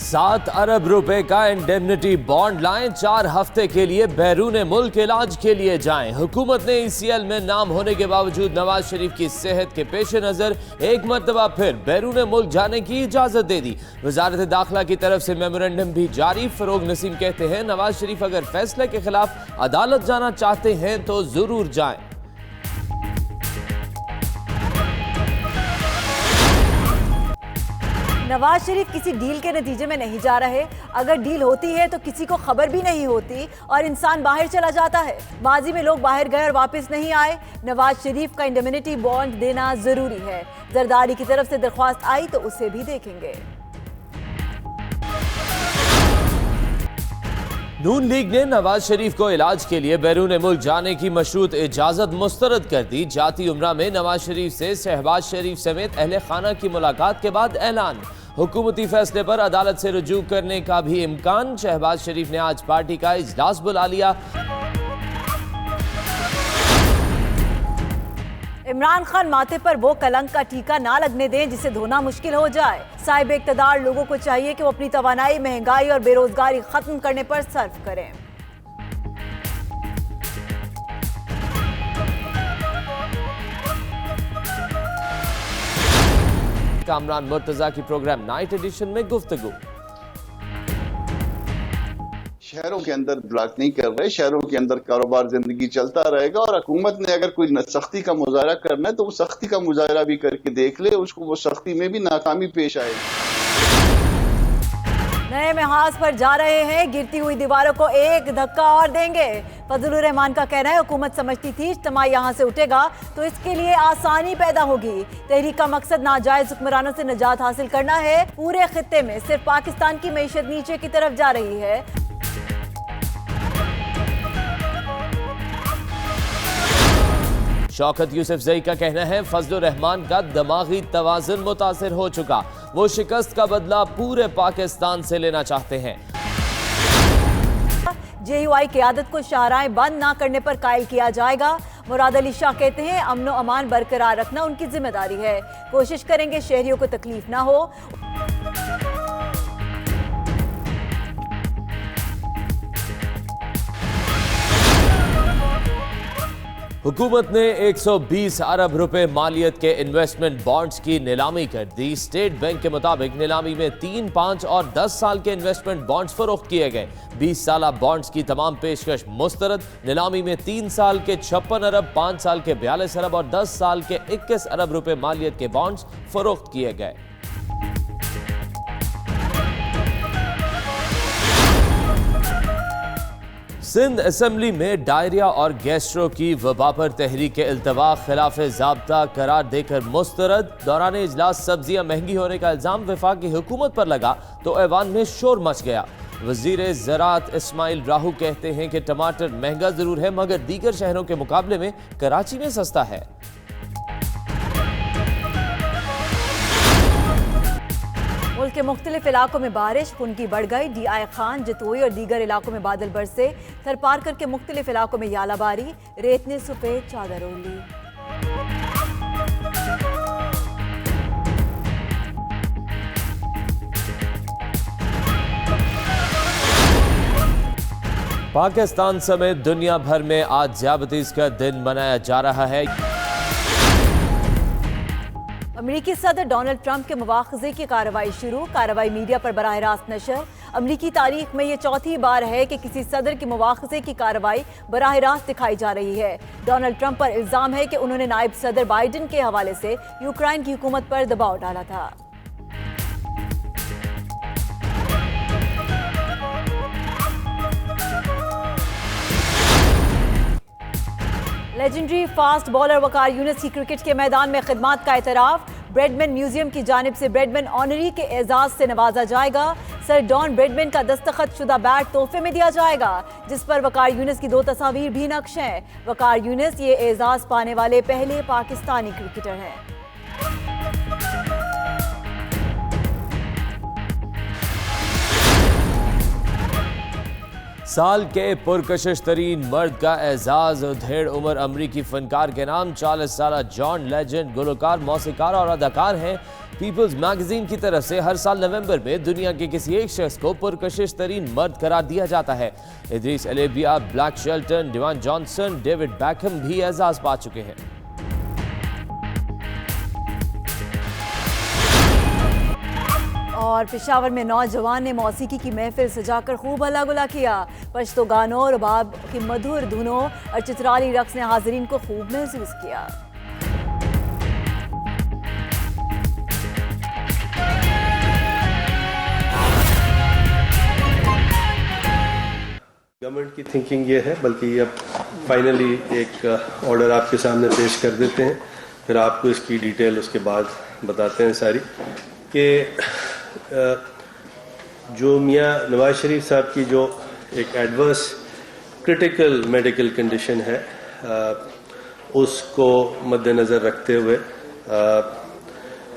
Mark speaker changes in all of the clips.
Speaker 1: 7 अरब रुपए का indemnity bond लाएं, 4 हफ्ते के लिए बैरून मुल्क इलाज के लिए जाएं। हुकूमत ने ECL में नाम होने के बावजूद नवाज शरीफ की सेहत के पेश नजर एक मरतबा फिर बैरून मुल्क जाने की इजाजत दे दी। वजारत दाखिला की तरफ से मेमोरेंडम भी जारी। फरोग नसीम कहते हैं, नवाज शरीफ अगर फैसले के खिलाफ अदालत जाना चाहते हैं तो जरूर जाएं।
Speaker 2: नवाज शरीफ किसी डील के नतीजे में नहीं जा रहे। अगर डील होती है तो किसी को खबर भी नहीं होती और इंसान बाहर चला जाता है। माजी में लोग बाहर गए और वापस नहीं आए। नवाज शरीफ का इंडेमनिटी बॉन्ड देना जरूरी है। जरदारी की तरफ से दरख्वास्त आई तो उसे भी देखेंगे।
Speaker 1: नून लीग ने नवाज शरीफ को इलाज के लिए बैरून मुल्क जाने की मशरूत इजाजत मुस्तरद कर दी। जाती उम्रा में नवाज शरीफ से शहबाज शरीफ समेत अहले खाना की मुलाकात के बाद ऐलान। हुकूमती फैसले पर अदालत से रुजू करने का भी इम्कान। शहबाज शरीफ ने आज पार्टी का इजलास बुला लिया।
Speaker 2: इमरान खान माथे पर वो कलंक का टीका ना लगने दें जिसे धोना मुश्किल हो जाए। साहिब इक़्तिदार लोगों को चाहिए कि वो अपनी तवानाई महंगाई और बेरोजगारी खत्म करने पर सर्फ करें।
Speaker 1: कामरान मुर्तजा की प्रोग्राम नाइट एडिशन में गुफ्तगू।
Speaker 3: शहरों के अंदर ब्लॉक नहीं कर रहे, शहरों के अंदर कारोबार जिंदगी चलता रहेगा और हुकूमत ने अगर कोई सख्ती का मुजाहरा करना है तो वो सख्ती का मुजाहरा भी करके देख ले, उसको वो सख्ती में भी नाकामी पेश आए।
Speaker 2: नए महाज पर जा रहे हैं, गिरती हुई दीवारों को एक धक्का और देंगे। फजलुर रहमान का कहना है, हुकूमत समझती थी इज्तिमा यहाँ से उठेगा तो इसके लिए आसानी पैदा होगी। तहरीक का मकसद नाजायज हुक्मरानों से निजात हासिल करना है। पूरे खित्ते में सिर्फ पाकिस्तान की मईशत नीचे की तरफ जा रही है।
Speaker 1: शौकत यूसुफजई का कहना है, फजलुर रहमान का दिमागी तवाज़ुन मुतासिर हो चुका। वो शिकस्त का बदला पूरे पाकिस्तान से लेना चाहते हैं।
Speaker 2: JUI क़यादत को शाहराहें बंद ना करने पर कायल किया जाएगा। मुराद अली शाह कहते हैं, अमन व अमान बरकरार रखना उनकी जिम्मेदारी है। कोशिश करेंगे शहरियों को तकलीफ ना हो।
Speaker 1: हुकूमत ने 120 अरब रुपए मालियत के इन्वेस्टमेंट बॉन्ड्स की नीलामी कर दी। स्टेट बैंक के मुताबिक नीलामी में 3, 5 और 10 साल के इन्वेस्टमेंट बॉन्ड्स फरोख्त किए गए। 20 साल बॉन्ड्स की तमाम पेशकश मुस्तरद। नीलामी में 3 साल के 56 अरब, 5 साल के 42 अरब और 10 साल के 21 अरब रुपए मालियत के बॉन्ड्स फरोख्त किए गए। सिंध असेंबली में डायरिया और गैस्ट्रो की वबा पर तहरीक इल्तवा खिलाफ ज़ाब्ता करार देकर मुस्तरद। दौरान इजलास सब्जियां महंगी होने का इल्जाम वफाकी हुकूमत पर लगा तो ऐवान में शोर मच गया। वजीर ज़राअत इस्माइल राहू कहते हैं कि टमाटर महंगा जरूर है मगर दीगर शहरों के मुकाबले में कराची में सस्ता है।
Speaker 2: मुल्क के मुख्तलिफ इलाकों में बारिश, खुनकी बढ़ गई। DI खान, जतोई और दीगर इलाकों में बादल बरसे। थरपार करके मुख्तलिफ इलाकों में यालाबारी, रेत ने सफेद चादर ओढ़ ली।
Speaker 1: पाकिस्तान समेत दुनिया भर में आज ज़्यादतीज़ का दिन मनाया जा रहा है।
Speaker 2: अमरीकी सदर डोनाल्ड ट्रंप के मुवाख़ज़े की कार्रवाई शुरू। कार्रवाई मीडिया पर बराह रास्त नशर। अमरीकी तारीख में ये चौथी बार है कि किसी सदर की मुवाख़ज़े की कार्रवाई बराह रास्त दिखाई जा रही है। डोनाल्ड ट्रंप पर इल्ज़ाम है कि उन्होंने नायब सदर बाइडन के हवाले से यूक्रेन की हुकूमत पर दबाव डाला था। Legendary fast bowler Waqar Younis की क्रिकेट के मैदान में खिदमात का एतराफ़। ब्रेडमैन म्यूजियम की जानिब से ब्रेडमैन ऑनरी के एजाज से नवाजा जाएगा। सर डॉन ब्रेडमैन का दस्तखत शुदा बैट तोहफे में दिया जाएगा जिस पर वकार यूनिस की 2 तस्वीर भी नक्श हैं। वकार यूनिस ये एजाज पाने वाले पहले पाकिस्तानी क्रिकेटर हैं।
Speaker 1: سال کے پرکشش ترین مرد کا اعزاز ادھیڑ عمر امریکی فنکار کے نام 40 سالہ جان لیجنڈ گلوکار موسیقار اور اداکار ہیں۔ پیپلز میگزین کی طرف سے ہر سال نومبر میں دنیا کے کسی ایک شخص کو پرکشش ترین مرد قرار دیا جاتا ہے۔ Idris Elba, Blake Shelton, Dwayne Johnson, David Beckham بھی اعزاز پا چکے ہیں۔
Speaker 2: اور پشاور میں نوجوان نے موسیقی کی محفل سجا کر خوب ہلا گلا کیا۔ پشتو گانوں، رباب کی مدھر دھنوں اور چترالی رقص نے حاضرین کو خوب محسوس کیا۔
Speaker 4: گورنمنٹ کی تھنکنگ یہ ہے، بلکہ اب فائنلی ایک آرڈر آپ کے سامنے پیش کر دیتے ہیں، پھر آپ کو اس کی ڈیٹیل اس کے بعد بتاتے ہیں ساری، کہ جو میاں نواز شریف صاحب کی جو ایک ایڈورس کرٹیکل میڈیکل کنڈیشن ہے، اس کو مد نظر رکھتے ہوئے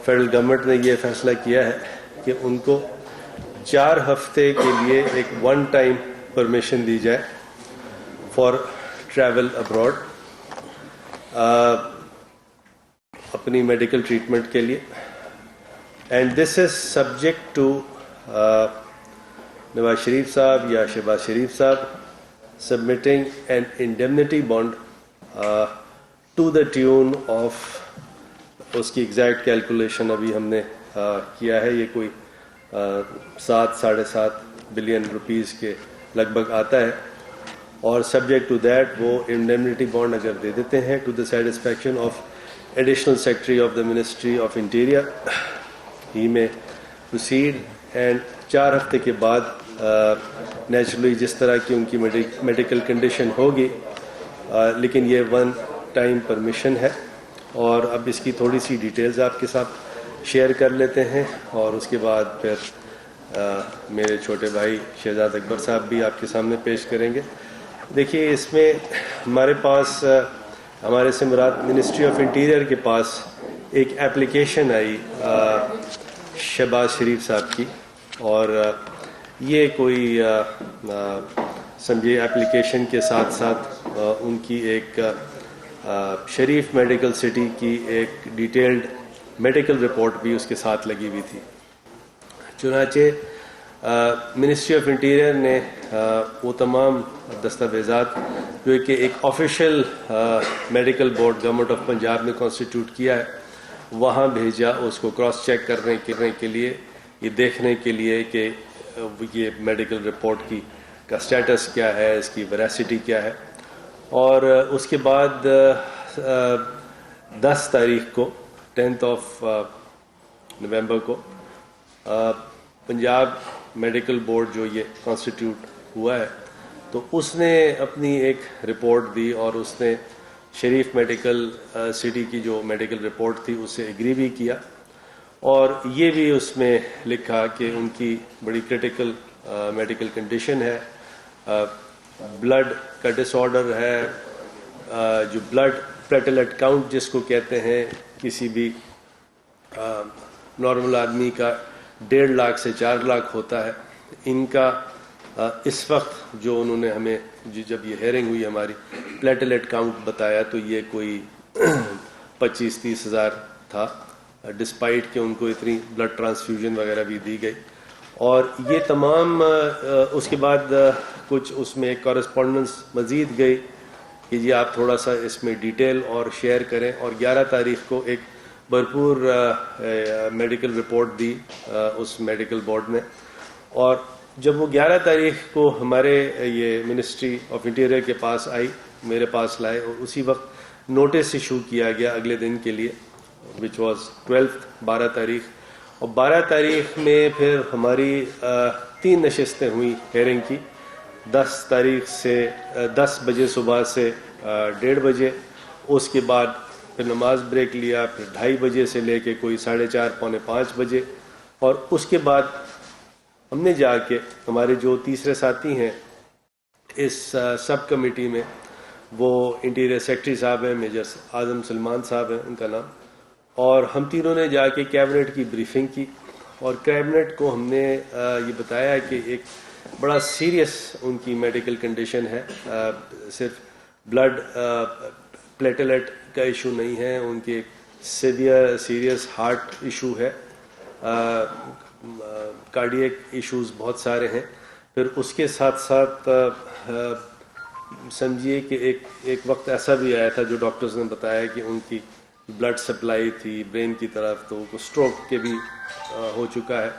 Speaker 4: فیڈرل گورنمنٹ نے یہ فیصلہ کیا ہے کہ ان کو 4 ہفتے کے لیے ایک ون ٹائم پرمیشن دی جائے فار ٹریول ابراڈ اپنی میڈیکل ٹریٹمنٹ کے لیے، and this is subject to Nawaz Sharif sahib یا Shehbaz Sharif sahib submitting an indemnity bond to the tune of, اس کی ایگزیکٹ کیلکولیشن ابھی ہم نے کیا ہے، یہ کوئی 7-7.5 بلین روپیز کے لگ بھگ آتا ہے، اور سبجیکٹ ٹو دیٹ وہ انڈیمنیٹی بانڈ اگر دے دیتے ہیں to the satisfaction of additional secretary of the ministry of interior, ہی میں پروسیڈ، اینڈ 4 ہفتے کے بعد نیچرلی جس طرح کی ان کی میڈیکل کنڈیشن ہوگی، لیکن یہ ون ٹائم پرمیشن ہے، اور اب اس کی تھوڑی سی ڈیٹیلز آپ کے ساتھ شیئر کر لیتے ہیں، اور اس کے بعد پھر میرے چھوٹے بھائی شہزاد اکبر صاحب بھی آپ کے سامنے پیش کریں گے۔ دیکھیے، اس میں ہمارے پاس، ہمارے سے مراد منسٹری آف انٹیریئر کے پاس ایک اپلیکیشن آئی شہباز شریف صاحب کی، اور یہ کوئی سمجھے اپلیکیشن کے ساتھ ساتھ ان کی ایک شریف میڈیکل سٹی کی ایک ڈیٹیلڈ میڈیکل رپورٹ بھی اس کے ساتھ لگی ہوئی تھی۔ چنانچہ منسٹری آف انٹیریئر نے وہ تمام دستاویزات جو کہ ایک official medical board government of Punjab نے کانسٹیٹیوٹ کیا ہے، وہاں بھیجا اس کو کراس چیک کرنے کے لیے، یہ دیکھنے کے لیے کہ یہ میڈیکل رپورٹ کا سٹیٹس کیا ہے، اس کی ویراسٹی کیا ہے، اور اس کے بعد 10 تاریخ کو 10 نومبر کو پنجاب میڈیکل بورڈ جو یہ کانسٹیٹیوٹ ہوا ہے، تو اس نے اپنی ایک رپورٹ دی، اور اس نے شریف میڈیکل سٹی کی جو میڈیکل رپورٹ تھی اس سے ایگری بھی کیا، اور یہ بھی اس میں لکھا کہ ان کی بڑی کرٹیکل میڈیکل کنڈیشن ہے، بلڈ کا ڈس آرڈر ہے، جو بلڈ پلیٹلیٹ کاؤنٹ جس کو کہتے ہیں، کسی بھی نارمل آدمی کا 1.5 لاکھ سے 4 لاکھ ہوتا ہے، ان کا اس وقت جو انہوں نے ہمیں جب یہ ہیئرنگ ہوئی ہماری پلیٹلیٹ کاؤنٹ بتایا، تو یہ کوئی 25-30 ہزار تھا، ڈسپائٹ کہ ان کو اتنی بلڈ ٹرانسفیوژن وغیرہ بھی دی گئی، اور یہ تمام اس کے بعد کچھ اس میں ایک کورسپونڈنس مزید گئی کہ جی آپ تھوڑا سا اس میں ڈیٹیل اور شیئر کریں، اور 11 تاریخ کو ایک بھرپور میڈیکل رپورٹ دی اس میڈیکل بورڈ نے، اور جب وہ 11 تاریخ کو ہمارے یہ منسٹری آف انٹیریئر کے پاس آئی، میرے پاس لائے، اور اسی وقت نوٹس ایشو کیا گیا اگلے دن کے لیے، وچ واز 12 تاریخ، اور 12 تاریخ میں پھر ہماری 3 نشستیں ہوئی ہیئرنگ کی، 10 تاریخ سے 10 بجے صبح سے 1:30 بجے، اس کے بعد پھر نماز بریک لیا، پھر 2:30 بجے سے لے کے کوئی 4:30 پونے 5 بجے، اور اس کے بعد ہم نے جا کے ہمارے جو تیسرے ساتھی ہیں اس سب کمیٹی میں، وہ انٹیریئر سیکرٹری صاحب ہیں، میجر اعظم سلمان صاحب ہیں ان کا نام، اور ہم تینوں نے جا کے کیبنٹ کی بریفنگ کی، اور کیبنٹ کو ہم نے یہ بتایا کہ ایک بڑا سیریس ان کی میڈیکل کنڈیشن ہے. صرف بلڈ پلیٹلیٹ کا ایشو نہیں ہے, ان کے سیریس ہارٹ ایشو ہے, کارڈیک ایشوز بہت سارے ہیں. پھر اس کے ساتھ ساتھ سمجھیے کہ ایک وقت ایسا بھی آیا تھا جو ڈاکٹرز نے بتایا کہ ان کی بلڈ سپلائی تھی برین کی طرف, تو اسٹروک کے بھی ہو چکا ہے.